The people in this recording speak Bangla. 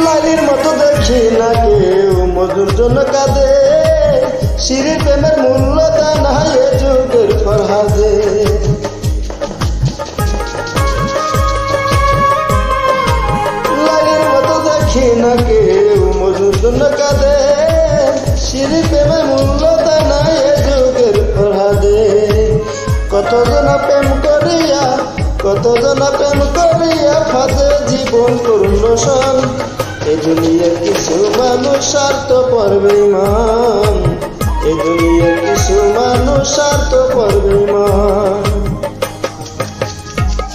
লাইলির মতো দেখি না কেউ মজুর জন্য কাঁদে, শিরির প্রেমের মূল্য তা নাই এ যুগের ফরহাদে। লাইলির মতো দেখি না কেউ মজুর জন্য কাঁদে, শিরির প্রেমের মূল্য তা নাই এ যুগের ফরহাদে। কতজনা প্রেম করিয়া ফাঁদে জীবন করুন রোশন, এ দুনিয়ার কিছু মানুষ স্বার্থপর বেঈমান, এ দুনিয়ার কিছু মানুষ স্বার্থপর বেঈমান।